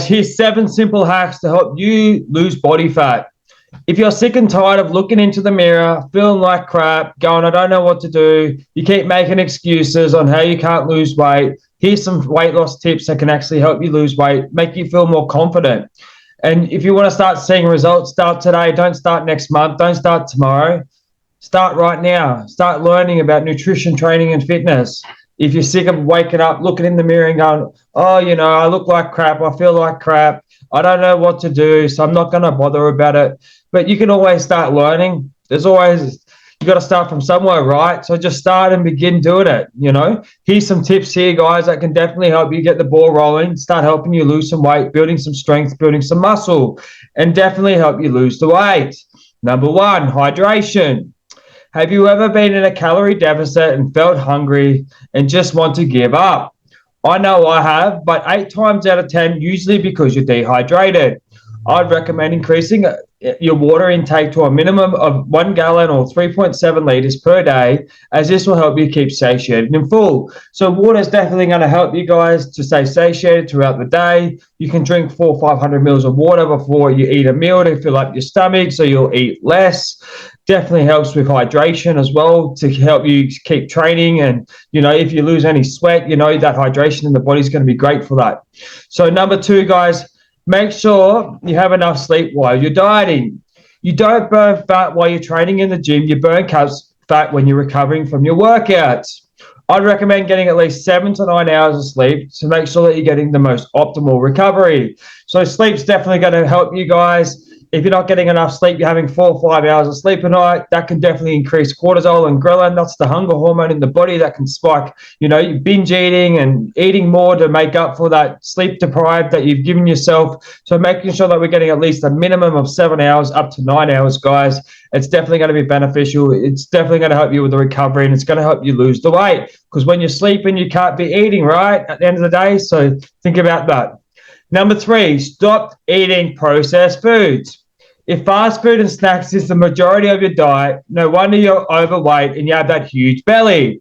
Here's 7 simple hacks to help you lose body fat. If you're sick and tired of looking into the mirror, feeling like crap, going, I don't know what to do, you keep making excuses on how you can't lose weight, here's some weight loss tips that can actually help you lose weight, make you feel more confident. And if you want to start seeing results, start today. Don't start next month. Don't start tomorrow. Start right now. Start learning about nutrition, training, and fitness. If you're sick of waking up, looking in the mirror and going, oh, I look like crap, I feel like crap, I don't know what to do, so I'm not going to bother about it. But you can always start learning. You got to start from somewhere, right? So just start and begin doing it, Here's some tips here, guys, that can definitely help you get the ball rolling, start helping you lose some weight, building some strength, building some muscle, and definitely help you lose the weight. Number 1, hydration. Have you ever been in a calorie deficit and felt hungry and just want to give up? I know I have, but 8 times out of 10, usually because you're dehydrated. I'd recommend increasing your water intake to a minimum of 1 gallon or 3.7 liters per day, as this will help you keep satiated and full. So water is definitely going to help you guys to stay satiated throughout the day. You can drink 400 or 500 mils of water before you eat a meal to fill up your stomach, so you'll eat less. Definitely helps with hydration as well to help you keep training. And, if you lose any sweat, that hydration in the body is going to be great for that. So number 2, guys, make sure you have enough sleep while you're dieting. You don't burn fat while you're training in the gym. You burn fat when you're recovering from your workouts. I'd recommend getting at least 7 to 9 hours of sleep to make sure that you're getting the most optimal recovery. So sleep's definitely going to help you guys. If you're not getting enough sleep, you're having 4 or 5 hours of sleep a night, that can definitely increase cortisol and ghrelin. That's the hunger hormone in the body that can spike, you binge eating and eating more to make up for that sleep deprived that you've given yourself. So making sure that we're getting at least a minimum of 7 hours up to 9 hours, guys. It's definitely going to be beneficial. It's definitely going to help you with the recovery, and it's going to help you lose the weight, because when you're sleeping, you can't be eating, right, at the end of the day. So think about that. Number 3, stop eating processed foods. If fast food and snacks is the majority of your diet, no wonder you're overweight and you have that huge belly.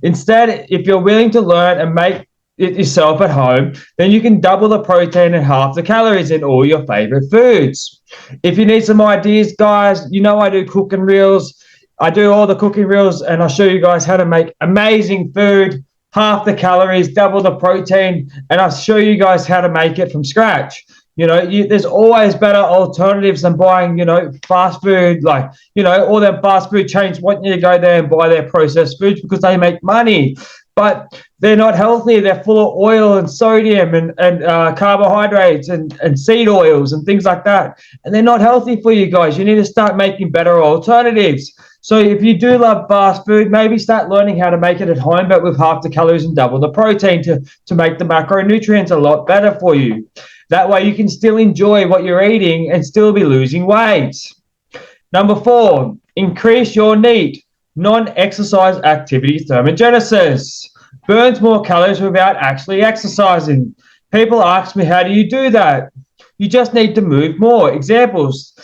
Instead, if you're willing to learn and make it yourself at home, then you can double the protein and half the calories in all your favorite foods. If you need some ideas, guys, I do cooking reels. I do all the cooking reels, and I'll show you guys how to make amazing food, half the calories, double the protein, and I'll show you guys how to make it from scratch. There's always better alternatives than buying, fast food. Like, all them fast food chains want you to go there and buy their processed foods because they make money. But they're not healthy. They're full of oil and sodium and carbohydrates and seed oils and things like that. And they're not healthy for you guys. You need to start making better alternatives. So if you do love fast food, maybe start learning how to make it at home, but with half the calories and double the protein to make the macronutrients a lot better for you. That way you can still enjoy what you're eating and still be losing weight. Number 4, increase your NEAT, non-exercise activity thermogenesis. Burns more calories without actually exercising. People ask me, how do you do that? You just need to move more. Examples,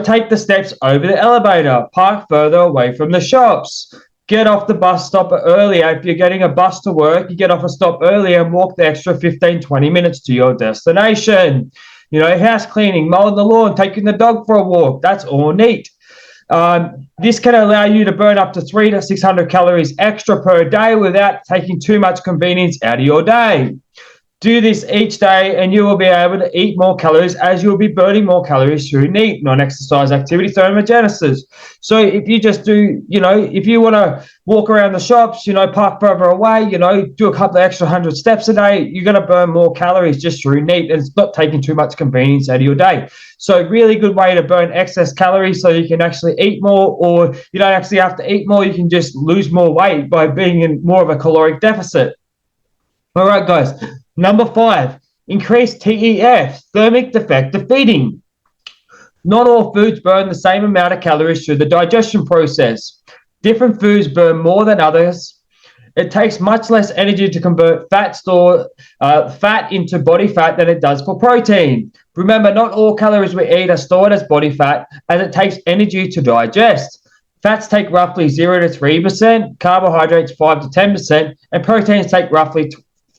take the steps over the elevator, park further away from the shops. Get off the bus stop earlier. If you're getting a bus to work, you get off a stop earlier and walk the extra 15, 20 minutes to your destination. House cleaning, mowing the lawn, taking the dog for a walk. That's all NEAT. This can allow you to burn up to 300 to 600 calories extra per day without taking too much convenience out of your day. Do this each day and you will be able to eat more calories, as you'll be burning more calories through NEAT, non-exercise activity thermogenesis. So if you just do, if you want to walk around the shops, park further away, do a couple of extra 100 steps a day, you're going to burn more calories just through NEAT, and it's not taking too much convenience out of your day. So really good way to burn excess calories, so you can actually eat more, or you don't actually have to eat more. You can just lose more weight by being in more of a caloric deficit. All right, guys. Number 5, increase TEF, thermic defective feeding. Not all foods burn the same amount of calories through the digestion process. Different foods burn more than others. It takes much less energy to convert fat into body fat than it does for protein. Remember, not all calories we eat are stored as body fat, as it takes energy to digest. Fats take roughly 0 to 3%, carbohydrates 5 to 10%, and proteins take roughly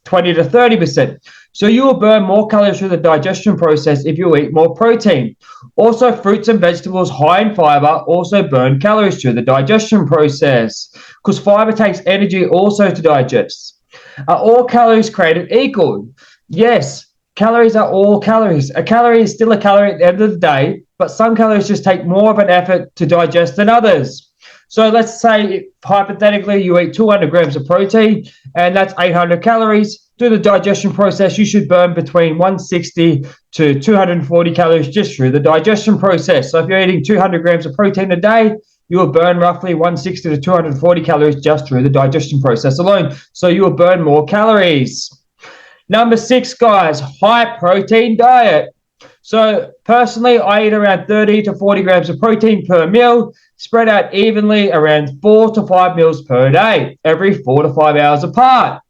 20 to 30%. So you will burn more calories through the digestion process if you eat more protein. Also, fruits and vegetables high in fiber also burn calories through the digestion process because fiber takes energy also to digest. Are all calories created equal? Yes, calories are all calories. A calorie is still a calorie at the end of the day, but some calories just take more of an effort to digest than others. So let's say, hypothetically, you eat 200 grams of protein, and that's 800 calories. Through the digestion process, you should burn between 160 to 240 calories just through the digestion process. So if you're eating 200 grams of protein a day, you will burn roughly 160 to 240 calories just through the digestion process alone. So you will burn more calories. Number 6, guys, high protein diet. So personally, I eat around 30 to 40 grams of protein per meal, spread out evenly around 4 to 5 meals per day, every 4 to 5 hours apart.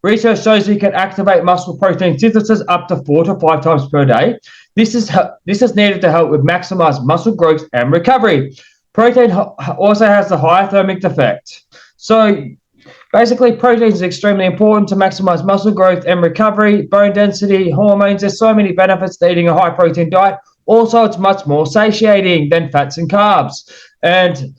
Research shows you can activate muscle protein synthesis up to 4 to 5 times per day. This is needed to help with maximize muscle growth and recovery. Protein also has the higher thermic effect. So basically, protein is extremely important to maximize muscle growth and recovery, bone density, hormones. There's so many benefits to eating a high protein diet. Also, it's much more satiating than fats and carbs. And,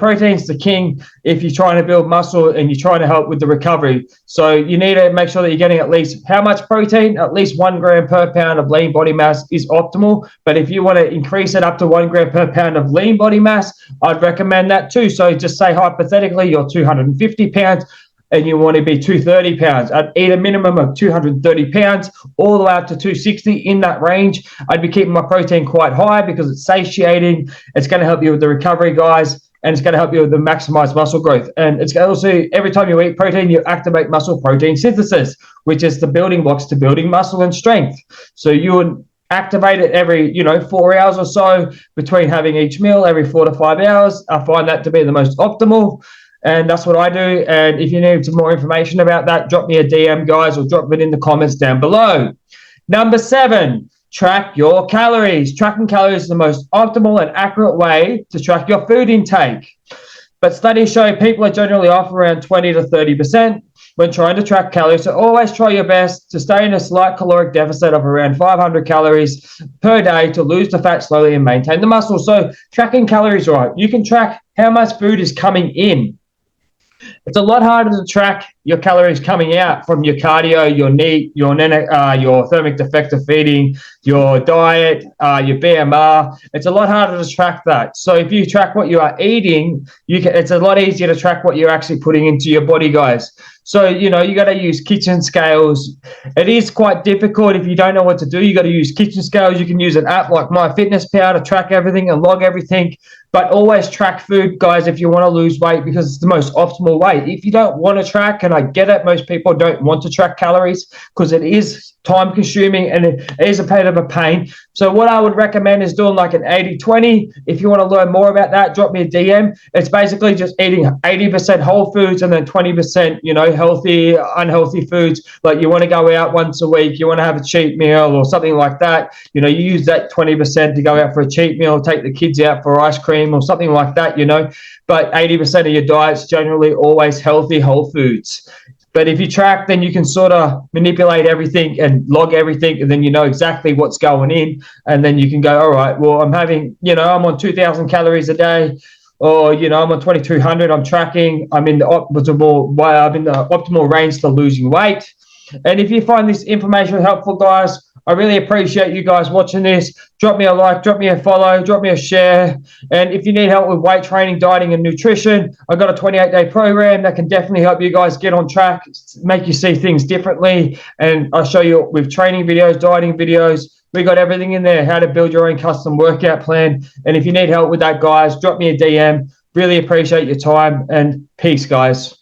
protein's the king if you're trying to build muscle and you're trying to help with the recovery. So you need to make sure that you're getting at least how much protein? At least 1 gram per pound of lean body mass is optimal. But if you want to increase it up to 1 gram per pound of lean body mass, I'd recommend that too. So just say hypothetically you're 250 pounds and you want to be 230 pounds. I'd eat a minimum of 230 pounds all the way up to 260 in that range. I'd be keeping my protein quite high because it's satiating. It's going to help you with the recovery, guys, and it's going to help you with the maximized muscle growth. And it's also, every time you eat protein, you activate muscle protein synthesis, which is the building blocks to building muscle and strength. So you would activate it every 4 hours or so between having each meal, every 4 to 5 hours. I find that to be the most optimal. And that's what I do. And if you need some more information about that, drop me a DM, guys, or drop it in the comments down below. Number 7, track your calories. Tracking calories is the most optimal and accurate way to track your food intake. But studies show people are generally off around 20 to 30% when trying to track calories. So always try your best to stay in a slight caloric deficit of around 500 calories per day to lose the fat slowly and maintain the muscle. So tracking calories right. You can track how much food is coming in. It's a lot harder to track your calories coming out from your cardio, your NEAT, your thermic defective feeding, your diet, your BMR. It's a lot harder to track that. So if you track what you are eating, it's a lot easier to track what you're actually putting into your body, guys. So, you got to use kitchen scales. It is quite difficult if you don't know what to do. You got to use kitchen scales. You can use an app like MyFitnessPal to track everything and log everything. But always track food, guys, if you want to lose weight, because it's the most optimal way. If you don't want to track, and I get it, most people don't want to track calories because it is time consuming and it is a bit of a pain. So what I would recommend is doing like an 80-20. If you want to learn more about that, drop me a DM. It's basically just eating 80% whole foods and then 20%, healthy, unhealthy foods. Like you want to go out once a week, you want to have a cheat meal or something like that. You use that 20% to go out for a cheat meal, take the kids out for ice cream or something like that, But 80% of your diet's generally always healthy whole foods. But if you track, then you can sort of manipulate everything and log everything, and then you know exactly what's going in. And then you can go, all right, well, I'm having, I'm on 2,000 calories a day, or, I'm on 2,200. I'm tracking. I'm in the optimal range for losing weight. And if you find this information helpful, guys, I really appreciate you guys watching this. Drop me a like, drop me a follow, drop me a share. And if you need help with weight training, dieting, and nutrition, I've got a 28-day program that can definitely help you guys get on track, make you see things differently. And I'll show you with training videos, dieting videos. We got everything in there, how to build your own custom workout plan. And if you need help with that, guys, drop me a DM. Really appreciate your time, and peace, guys.